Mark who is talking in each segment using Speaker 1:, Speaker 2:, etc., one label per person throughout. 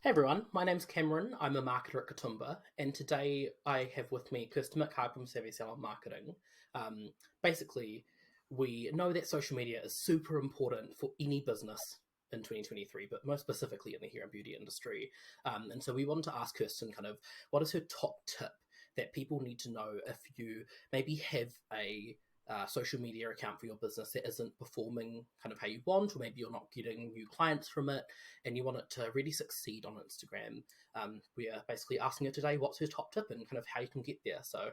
Speaker 1: Hey everyone, my name's Cameron. I'm a marketer at Kitomba, and today I have with me Kirsten McHarg from Savvy Salon Marketing. Um, Basically, we know that social media is super important for any business in 2023, but most specifically in the hair and beauty industry. And so we wanted to ask Kirsten what is her top tip that people need to know if you maybe have a social media account for your business that isn't performing kind of how you want, or maybe you're not getting new clients from it and you want it to really succeed on Instagram. We are basically asking her today what's her top tip and kind of how you can get there. So,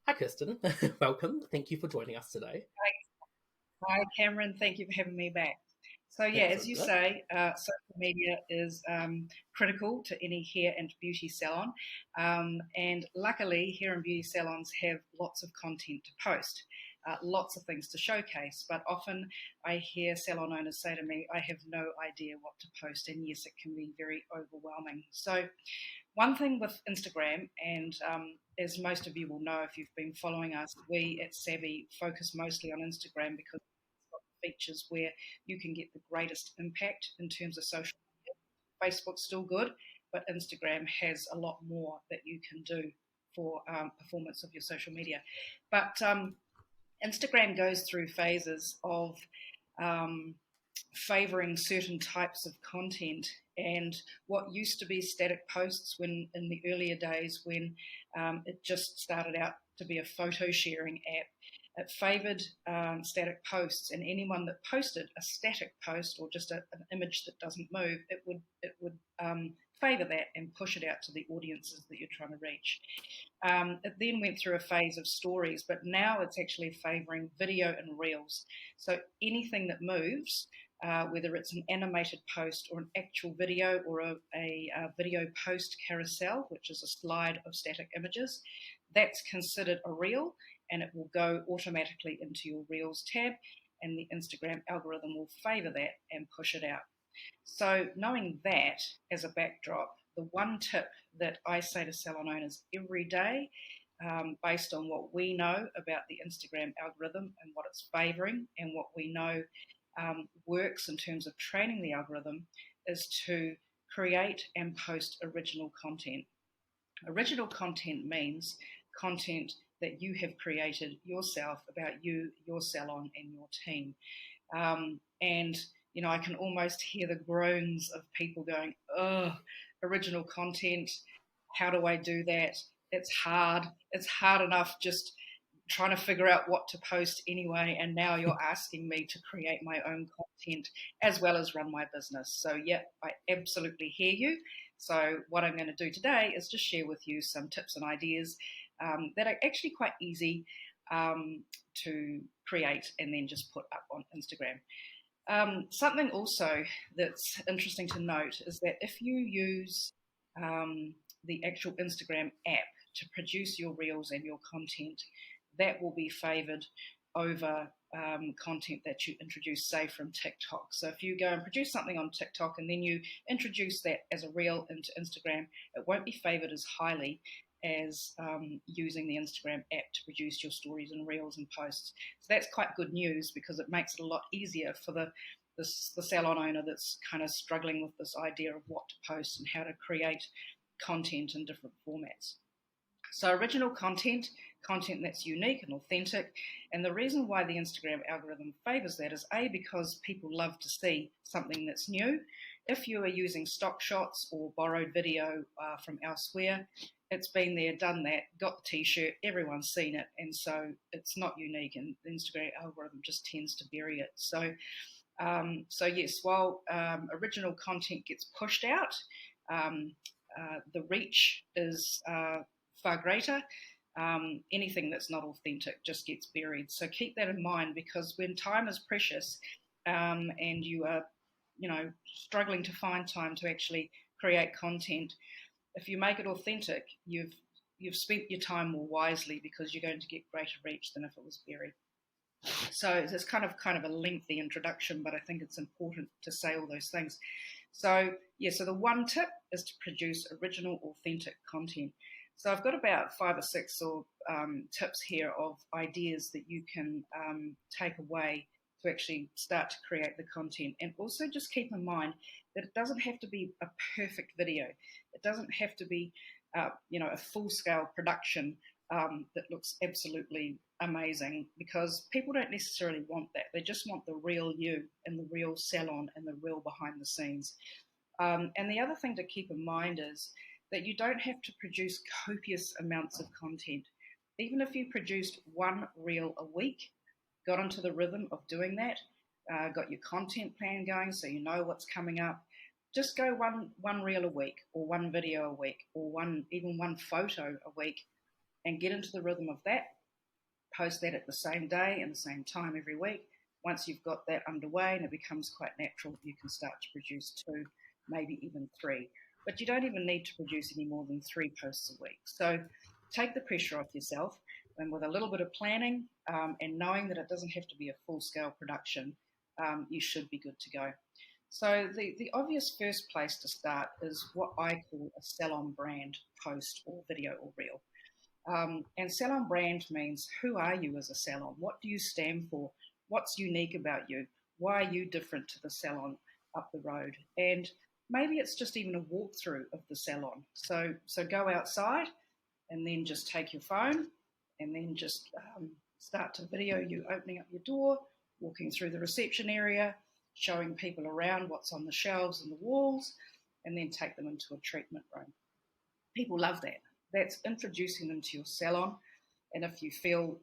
Speaker 1: hi, Kirsten. Welcome. Thank you for joining us today.
Speaker 2: Hi, Cameron. Thank you for having me back. So, yeah,
Speaker 1: That's
Speaker 2: as
Speaker 1: all
Speaker 2: you
Speaker 1: good.
Speaker 2: say, social media is critical to any hair and beauty salon. And luckily, hair and beauty salons have lots of content to post, lots of things to showcase. But often I hear salon owners say to me, I have no idea what to post. And yes, it can be very overwhelming. So, one thing with Instagram, and as most of you will know if you've been following us, we at Savvy focus mostly on Instagram because it's got features where you can get the greatest impact in terms of social media. Facebook's still good, but Instagram has a lot more that you can do for performance of your social media. But Instagram goes through phases of um, favouring certain types of content, and what used to be static posts when in the earlier days when it just started out to be a photo sharing app, it favoured static posts, and anyone that posted a static post or just an image that doesn't move, it would favour that and push it out to the audiences that you're trying to reach. It then went through a phase of stories, but now it's actually favouring video and reels. So anything that moves, whether it's an animated post or an actual video or a video post carousel, which is a slide of static images, that's considered a reel, and it will go automatically into your Reels tab, and the Instagram algorithm will favour that and push it out. So, knowing that as a backdrop, the one tip that I say to salon owners every day, based on what we know about the Instagram algorithm and what it's favouring, and what we know works in terms of training the algorithm, is to create and post original content. Original content means content that you have created yourself about you, your salon, and your team. And I can almost hear the groans of people going, "Oh, original content. How do I do that? It's hard. It's hard enough just trying to figure out what to post anyway, and now you're asking me to create my own content as well as run my business." So, yeah, I absolutely hear you. So, what I'm going to do today is just share with you some tips and ideas that are actually quite easy to create and then just put up on Instagram. Something also that's interesting to note is that if you use the actual Instagram app to produce your reels and your content, that will be favoured over content that you introduce, say, from TikTok. So if you go and produce something on TikTok and then you introduce that as a reel into Instagram, it won't be favoured as highly as using the Instagram app to produce your stories and reels and posts. So that's quite good news because it makes it a lot easier for the salon owner that's kind of struggling with this idea of what to post and how to create content in different formats. So original content that's unique and authentic. And the reason why the Instagram algorithm favors that is because people love to see something that's new. If you are using stock shots or borrowed video from elsewhere, it's been there, done that, got the t-shirt, everyone's seen it, and so it's not unique, and the Instagram algorithm just tends to bury it. So yes, while original content gets pushed out, the reach is far greater. Anything that's not authentic just gets buried. So keep that in mind, because when time is precious and you are, struggling to find time to actually create content, if you make it authentic, you've spent your time more wisely because you're going to get greater reach than if it was buried. So it's kind of a lengthy introduction, but I think it's important to say all those things. So so the one tip is to produce original, authentic content. So I've got about 5 or 6 tips here of ideas that you can take away to actually start to create the content. And also just keep in mind that it doesn't have to be a perfect video. It doesn't have to be, a full-scale production that looks absolutely amazing, because people don't necessarily want that. They just want the real you and the real salon and the real behind the scenes. And the other thing to keep in mind is that you don't have to produce copious amounts of content. Even if you produced one reel a week, got into the rhythm of doing that, got your content plan going so you know what's coming up, just go one reel a week, or one video a week, or even one photo a week, and get into the rhythm of that. Post that at the same day and the same time every week. Once you've got that underway and it becomes quite natural, you can start to produce 2, maybe even 3. But you don't even need to produce any more than 3 posts a week. So take the pressure off yourself, and with a little bit of planning and knowing that it doesn't have to be a full-scale production, you should be good to go. So the obvious first place to start is what I call a salon brand post or video or reel. And salon brand means, who are you as a salon? What do you stand for? What's unique about you? Why are you different to the salon up the road? And maybe it's just even a walkthrough of the salon. So go outside and then just take your phone and then just start to video you opening up your door, walking through the reception area, showing people around what's on the shelves and the walls, and then take them into a treatment room. People love that. That's introducing them to your salon. And if you feel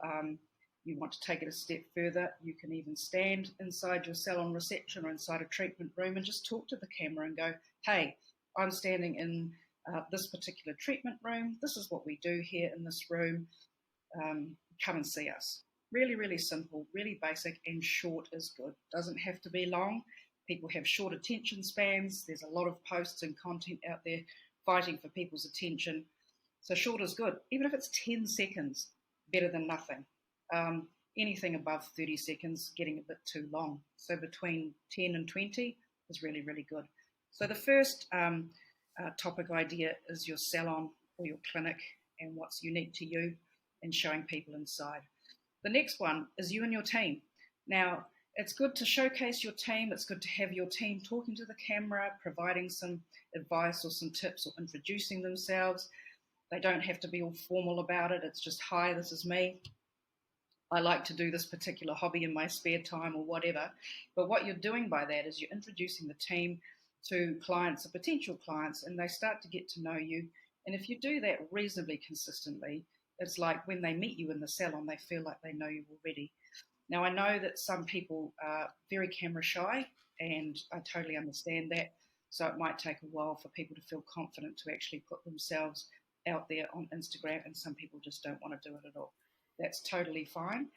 Speaker 2: you want to take it a step further, you can even stand inside your salon reception or inside a treatment room and just talk to the camera and go, hey, I'm standing in this particular treatment room. This is what we do here in this room. Come and see us. Really, really simple, really basic, and short is good. Doesn't have to be long. People have short attention spans. There's a lot of posts and content out there fighting for people's attention. So short is good. Even if it's 10 seconds, better than nothing. Anything above 30 seconds, getting a bit too long. So between 10 and 20 is really, really good. So the first topic idea is your salon or your clinic and what's unique to you and showing people inside. The next one is you and your team. Now, it's good to showcase your team. It's good to have your team talking to the camera, providing some advice or some tips or introducing themselves. They don't have to be all formal about it. It's just, hi, this is me. I like to do this particular hobby in my spare time or whatever. But what you're doing by that is you're introducing the team to clients or potential clients, and they start to get to know you. And if you do that reasonably consistently, it's like when they meet you in the salon, they feel like they know you already. Now, I know that some people are very camera shy, and I totally understand that. So it might take a while for people to feel confident to actually put themselves out there on Instagram, and some people just don't want to do it at all. That's totally fine.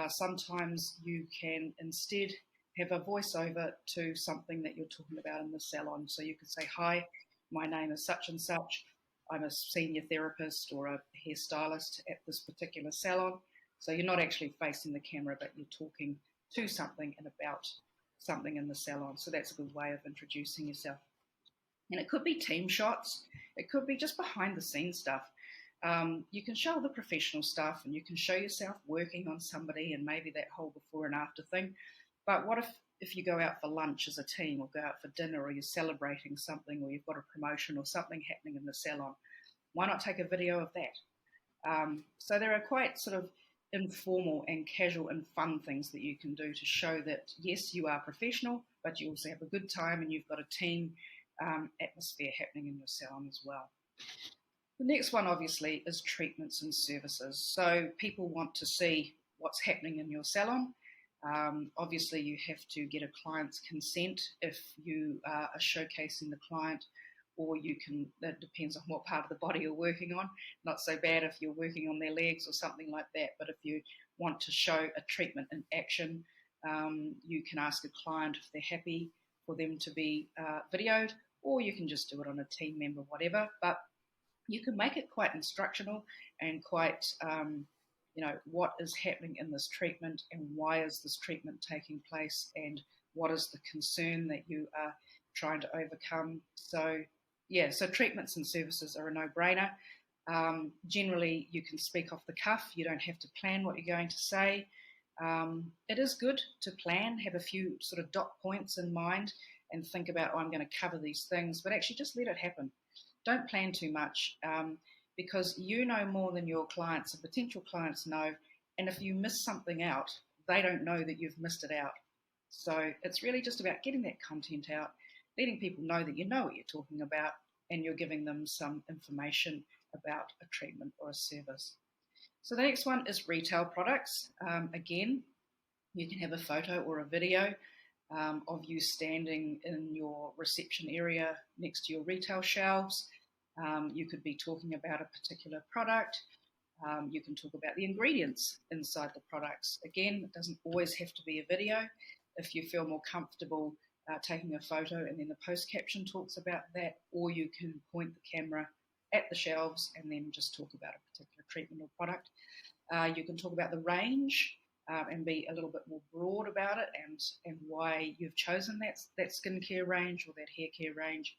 Speaker 2: Sometimes you can instead have a voiceover to something that you're talking about in the salon. So you could say, hi, my name is such and such. I'm a senior therapist or a hairstylist at this particular salon. So you're not actually facing the camera, but you're talking to something and about something in the salon. So that's a good way of introducing yourself. And it could be team shots. It could be just behind the scenes stuff. You can show the professional stuff, and you can show yourself working on somebody and maybe that whole before and after thing. But what if you go out for lunch as a team, or go out for dinner, or you're celebrating something, or you've got a promotion or something happening in the salon? Why not take a video of that? So there are quite sort of informal and casual and fun things that you can do to show that, yes, you are professional, but you also have a good time and you've got a team atmosphere happening in your salon as well. The next one, obviously, is treatments and services. So people want to see what's happening in your salon. Obviously, you have to get a client's consent if you are showcasing the client, or you can, that depends on what part of the body you're working on. Not so bad if you're working on their legs or something like that, but if you want to show a treatment in action, you can ask a client if they're happy for them to be videoed, or you can just do it on a team member, whatever. But you can make it quite instructional and quite, what is happening in this treatment and why is this treatment taking place and what is the concern that you are trying to overcome. So, so treatments and services are a no-brainer. Generally, you can speak off the cuff. You don't have to plan what you're going to say. It is good to plan, have a few sort of dot points in mind and think about, oh, I'm going to cover these things, but actually just let it happen. Don't plan too much because you know more than your clients and potential clients know. And if you miss something out, they don't know that you've missed it out. So it's really just about getting that content out, letting people know that you know what you're talking about, and you're giving them some information about a treatment or a service. So the next one is retail products. Again, you can have a photo or a video of you standing in your reception area next to your retail shelves. You could be talking about a particular product. You can talk about the ingredients inside the products. Again, it doesn't always have to be a video. If you feel more comfortable taking a photo and then the post caption talks about that, or you can point the camera at the shelves and then just talk about a particular treatment or product. You can talk about the range and be a little bit more broad about it and why you've chosen that skincare range or that hair care range.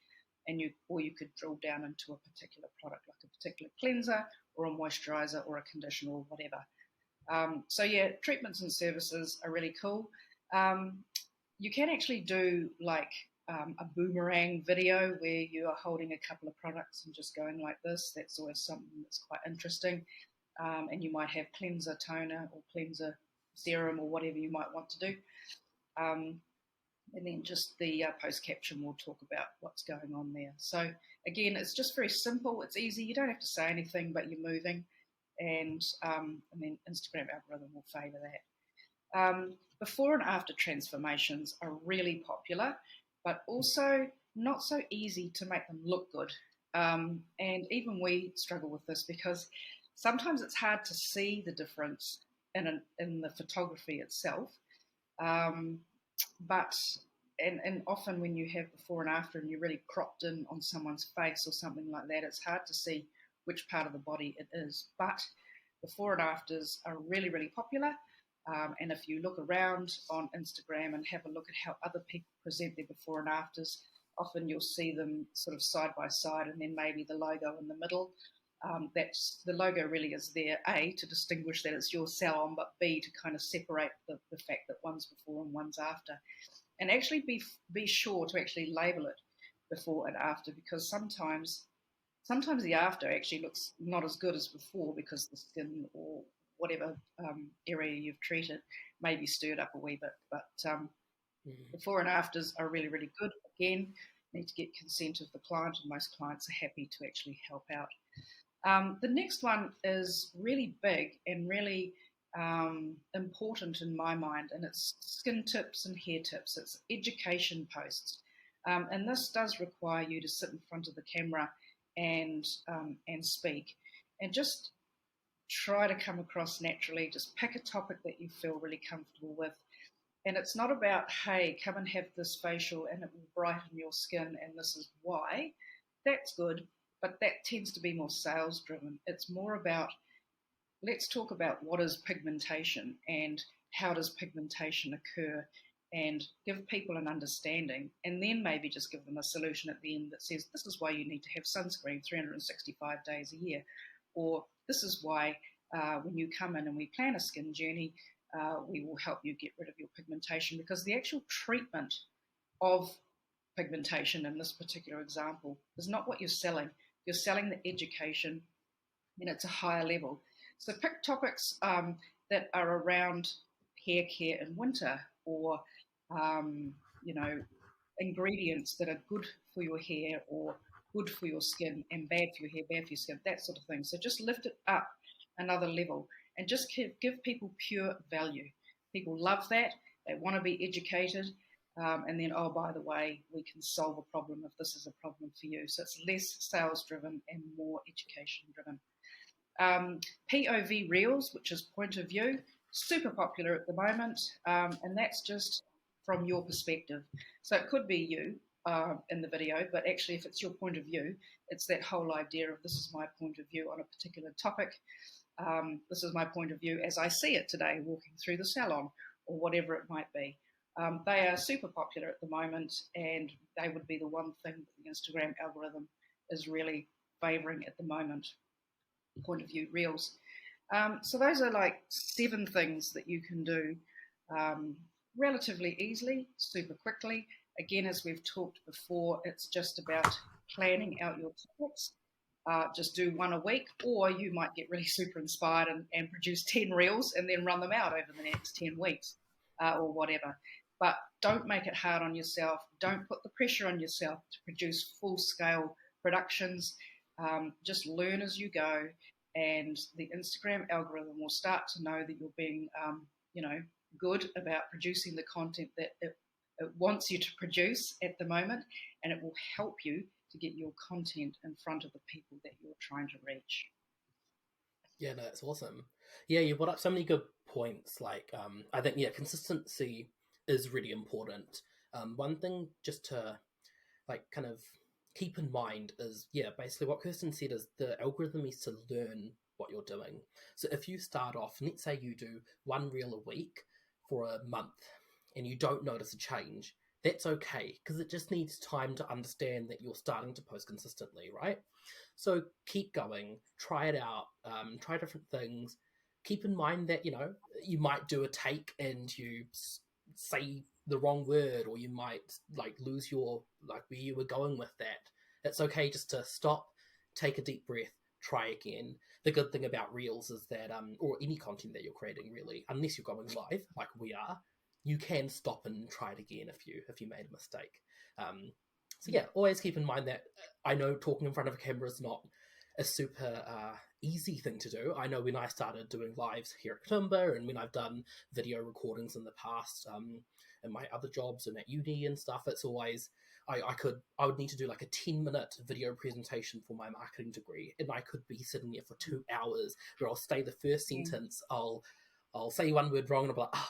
Speaker 2: Or you could drill down into a particular product, like a particular cleanser or a moisturizer or a conditioner or whatever. So yeah, treatments and services are really cool. You can actually do like a boomerang video where you are holding a couple of products and just going like this. That's always something that's quite interesting. And you might have cleanser toner or cleanser serum or whatever you might want to do. And then just the post caption will talk about what's going on there. So again, it's just very simple. It's easy. You don't have to say anything, but you're moving. And then Instagram algorithm will favour that. Before and after transformations are really popular, but also not so easy to make them look good. And even we struggle with this because sometimes it's hard to see the difference in the photography itself. But often when you have before and after and you're really cropped in on someone's face or something like that, it's hard to see which part of the body it is. But before and afters are really, really popular. And if you look around on Instagram and have a look at how other people present their before and afters, often you'll see them sort of side by side and then maybe the logo in the middle. That's the logo really is there, A, to distinguish that it's your salon, but B, to kind of separate the fact that one's before and one's after. And actually be sure to actually label it before and after, because sometimes the after actually looks not as good as before because the skin or whatever area you've treated may be stirred up a wee bit. But before and afters are really, really good. Again, need to get consent of the client, and most clients are happy to actually help out. The next one is really big and really important in my mind, and it's skin tips and hair tips. It's education posts, and this does require you to sit in front of the camera and speak, and just try to come across naturally. Just pick a topic that you feel really comfortable with. And it's not about, hey, come and have this facial and it will brighten your skin and this is why. That's good, but that tends to be more sales driven. It's more about, let's talk about what is pigmentation and how does pigmentation occur, and give people an understanding, and then maybe just give them a solution at the end that says, this is why you need to have sunscreen 365 days a year, or this is why when you come in and we plan a skin journey, we will help you get rid of your pigmentation, because the actual treatment of pigmentation in this particular example is not what you're selling. You're selling the education, and it's a higher level. So pick topics that are around hair care in winter, or ingredients that are good for your hair or good for your skin and bad for your hair, bad for your skin, that sort of thing. So just lift it up another level and just give people pure value. People love that. They want to be educated. And then, oh, by the way, we can solve a problem if this is a problem for you. So it's less sales driven and more education driven. POV Reels, which is point of view, super popular at the moment. And that's just from your perspective. So it could be you in the video, but actually if it's your point of view, it's that whole idea of this is my point of view on a particular topic. This is my point of view as I see it today, walking through the salon or whatever it might be. They are super popular at the moment, and they would be the one thing that the Instagram algorithm is really favouring at the moment, point of view reels. So those are like 7 things that you can do um, relatively easily, super quickly. Again, as we've talked before, it's just about planning out your topics. Just do one a week, or you might get really super inspired and produce 10 reels and then run them out over the next 10 weeks or whatever. But don't make it hard on yourself. Don't put the pressure on yourself to produce full scale productions. Just learn as you go, and the Instagram algorithm will start to know that you're being, good about producing the content that it wants you to produce at the moment, and it will help you to get your content in front of the people that you're trying to reach.
Speaker 1: Yeah, no, that's awesome. Yeah, you brought up so many good points. Like, I think consistency is really important. One thing just to like kind of keep in mind is basically what Kirsten said is the algorithm needs to learn what you're doing. So if you start off, let's say you do one reel a week for a month, and you don't notice a change, that's okay because it just needs time to understand that you're starting to post consistently, right? So keep going, try it out, try different things. Keep in mind that you might do a take and you say the wrong word, or you might like lose your like where you were going with that. It's okay just to stop, take a deep breath, try again. The good thing about reels is that or any content that you're creating really, unless you're going live like we are, you can stop and try it again if you made a mistake. So always keep in mind that I know talking in front of a camera is not a super easy thing to do. I know when I started doing lives here at Kitomba, and when I've done video recordings in the past, in my other jobs and at uni and stuff, it's always I would need to do like a 10-minute video presentation for my marketing degree, and I could be sitting there for 2 hours where I'll say the first sentence, I'll say one word wrong, and I'll be like,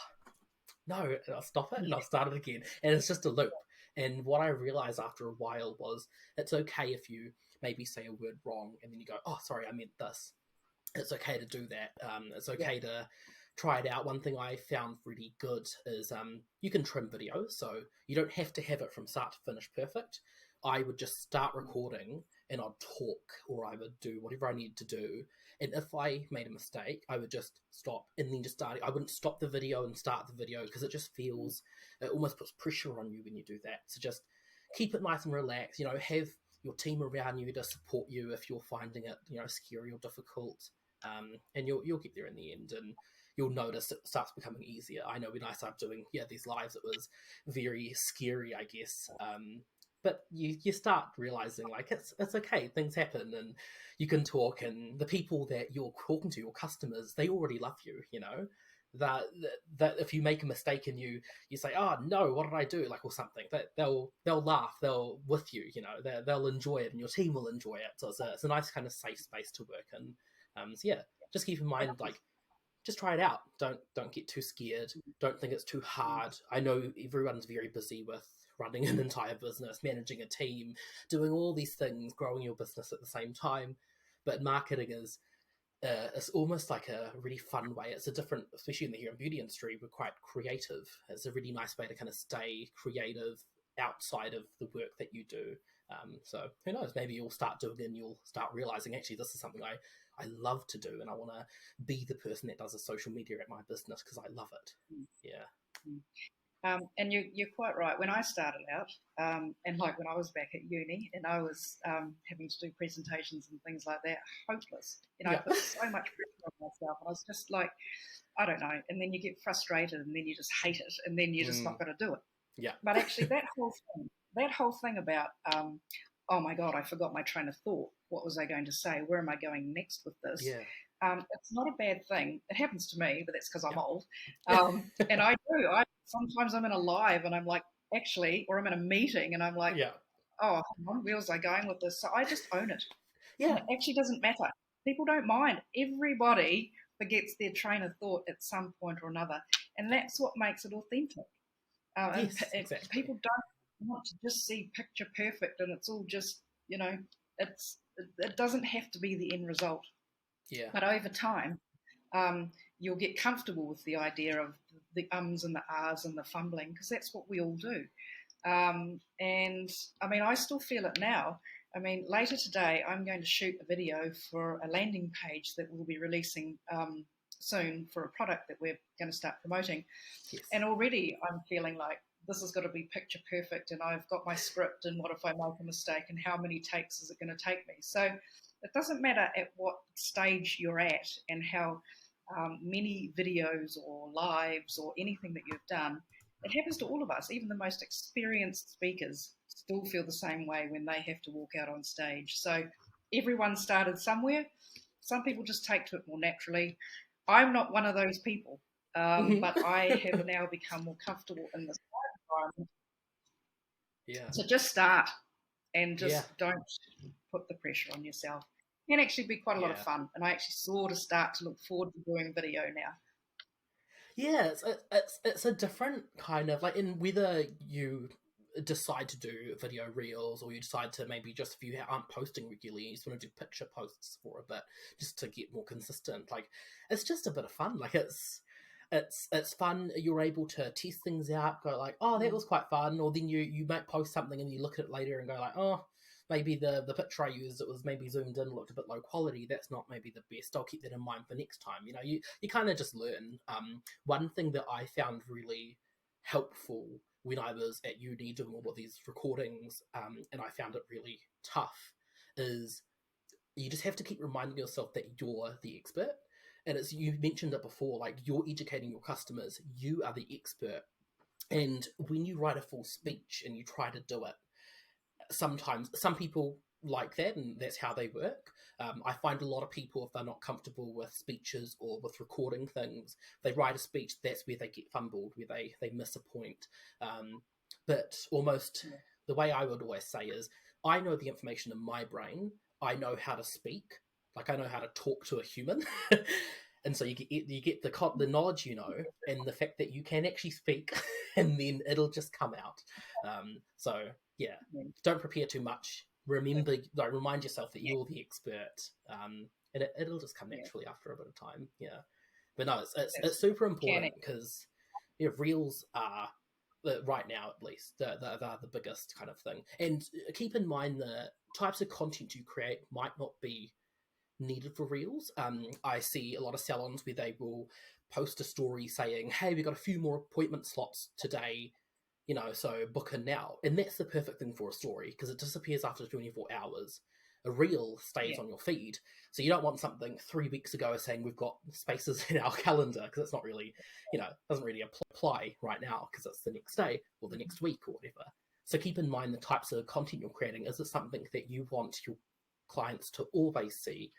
Speaker 1: no, and I'll stop it and I'll start it again, and it's just a loop. And what I realized after a while was it's okay if you maybe say a word wrong and then you go, oh, sorry, I meant this. It's okay to do that. It's okay to try it out. One thing I found really good is you can trim videos, so you don't have to have it from start to finish perfect. I would just start recording and I'd talk, or I would do whatever I needed to do. And if I made a mistake, I would just stop and then just start. I wouldn't stop the video and start the video because it just feels, it almost puts pressure on you when you do that. So just keep it nice and relaxed. Have your team around you to support you if you're finding it, scary or difficult. And you'll get there in the end, and you'll notice it starts becoming easier. I know when I started doing these lives, it was very scary, I guess. But you start realizing like it's okay, things happen, and you can talk, and the people that you're talking to, your customers, they already love you. That if you make a mistake and you say, oh no, what did I do, like, or something, that they'll laugh, they'll with you, they'll enjoy it, and your team will enjoy it. So it's a nice kind of safe space to work in. Just keep in mind, like, just try it out. Don't get too scared. Don't think it's too hard. I know everyone's very busy with running an entire business, managing a team, doing all these things, growing your business at the same time. But marketing is it's almost like a really fun way. It's a different, especially in the hair and beauty industry, we're quite creative. It's a really nice way to kind of stay creative outside of the work that you do. So who knows, maybe you'll start doing it and you'll start realizing, actually, this is something I love to do, and I want to be the person that does the social media at my business because I love it.
Speaker 2: And you're quite right. When I started out, and like when I was back at uni and I was having to do presentations and things like that, hopeless. I put so much pressure on myself, and I was just like, I don't know. And then you get frustrated, and then you just hate it, and then you're just not going to do it.
Speaker 1: Yeah.
Speaker 2: But actually, that whole thing about, oh my God, I forgot my train of thought. What was I going to say? Where am I going next with this?
Speaker 1: Yeah.
Speaker 2: It's not a bad thing. It happens to me, but that's because I'm old. And I do. Sometimes I'm in a live and I'm like, actually, or I'm in a meeting and I'm like, oh, hang on, where was I going with this? So I just own it.
Speaker 1: Yeah.
Speaker 2: And it actually doesn't matter. People don't mind. Everybody forgets their train of thought at some point or another. And that's what makes it authentic.
Speaker 1: Exactly.
Speaker 2: People don't want to just see picture perfect and it's all just, it doesn't have to be the end result.
Speaker 1: Yeah.
Speaker 2: But over time, you'll get comfortable with the idea of the ums and the ahs and the fumbling, because that's what we all do. And I mean, I still feel it now. I mean, later today, I'm going to shoot a video for a landing page that we'll be releasing soon for a product that we're going to start promoting.
Speaker 1: Yes.
Speaker 2: And already I'm feeling like this has got to be picture perfect, and I've got my script, and what if I make a mistake, and how many takes is it going to take me? So it doesn't matter at what stage you're at and how many videos or lives or anything that you've done. It happens to all of us. Even the most experienced speakers still feel the same way when they have to walk out on stage. So everyone started somewhere. Some people just take to it more naturally. I'm not one of those people, but I have now become more comfortable in this environment.
Speaker 1: Yeah.
Speaker 2: So just start and just don't put the pressure on yourself. It can actually be quite a lot of fun, and I actually sort of start to look forward to doing video now.
Speaker 1: Yeah, it's a different kind of, like, in whether you decide to do video reels or you decide to maybe just, if you aren't posting regularly, you just want to do picture posts for a bit just to get more consistent. Like, it's just a bit of fun. Like, it's fun. You're able to test things out, go like, oh, that was quite fun, or then you might post something and you look at it later and go like, oh, maybe the picture I used, it was maybe zoomed in, looked a bit low quality. That's not maybe the best. I'll keep that in mind for next time. You know, you kind of just learn. One thing that I found really helpful when I was at uni doing all of these recordings, and I found it really tough, is you just have to keep reminding yourself that you're the expert. And as you mentioned it before, like, you're educating your customers, you are the expert. And when you write a full speech and you try to do it, sometimes some people like that, and that's how they work. I find a lot of people, if they're not comfortable with speeches or with recording things, they write a speech, that's where they get fumbled, where they miss a point. But almost the way I would always say is, I know the information in my brain, I know how to speak, like I know how to talk to a human. And so you get the knowledge, you know, and the fact that you can actually speak, and then it'll just come out. So yeah, don't prepare too much. Remember, like, remind yourself that you're the expert, and it'll just come naturally after a bit of time. Yeah, but no, it's super important, because reels are, right now at least, they're the biggest kind of thing. And keep in mind, the types of content you create might not be needed for reels. I see a lot of salons where they will post a story saying, hey, we've got a few more appointment slots today, you know, so book in now. And that's the perfect thing for a story, because it disappears after 24 hours. A reel stays on your feed. So you don't want something 3 weeks ago saying we've got spaces in our calendar, because it's not really, you know, it doesn't really apply right now, because it's the next day or the next week or whatever. So keep in mind the types of content you're creating. Is it something that you want your clients to always see?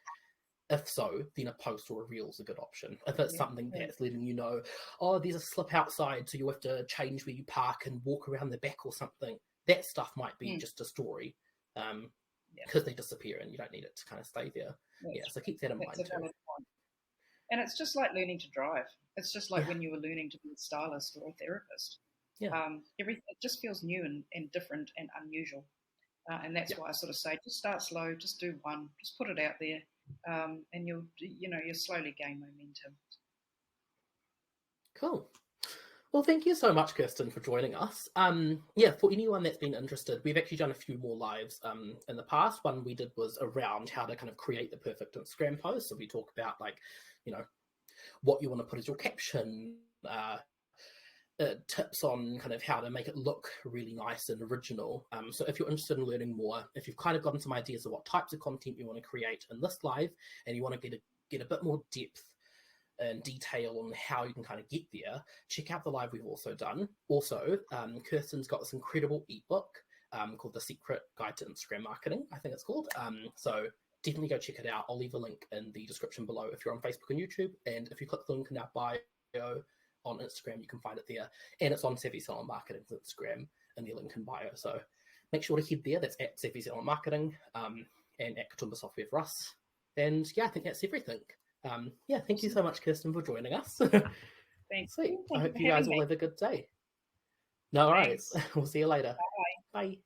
Speaker 1: If so, then a post or a reel is a good option. If it's something that's letting you know, oh, there's a slip outside, so you have to change where you park and walk around the back or something, that stuff might be just a story, because they disappear and you don't need it to kind of stay there. So keep that in mind too.
Speaker 2: And it's just like learning to drive. It's just like when you were learning to be a stylist or a therapist. Everything, it just feels new and different and unusual. And that's why I sort of say, just start slow, just do one, just put it out there. And you'll slowly gain momentum.
Speaker 1: Cool. Well, thank you so much, Kirsten, for joining us. For anyone that's been interested, we've actually done a few more lives in the past. One we did was around how to kind of create the perfect Instagram post. So we talk about, like, you know, what you want to put as your caption, tips on kind of how to make it look really nice and original. So if you're interested in learning more, if you've kind of gotten some ideas of what types of content you want to create in this live, and you want to get a bit more depth and detail on how you can kind of get there, check out the live we've also done. Also, Kirsten's got this incredible ebook called The Secret Guide to Instagram Marketing, I think it's called. So definitely go check it out. I'll leave a link in the description below if you're on Facebook and YouTube. And if you click the link in our bio on Instagram, you can find it there. And it's on Savvy Salon Marketing's Instagram in the link in bio. So make sure to head there. That's at Savvy Salon Marketing, and at Kitomba Software for us. And I think that's everything. Thank you so much, Kirsten, for joining us.
Speaker 2: Thanks.
Speaker 1: Sweet. I hope you guys all have a good day. No worries. We'll see you later.
Speaker 2: Bye.
Speaker 1: Bye.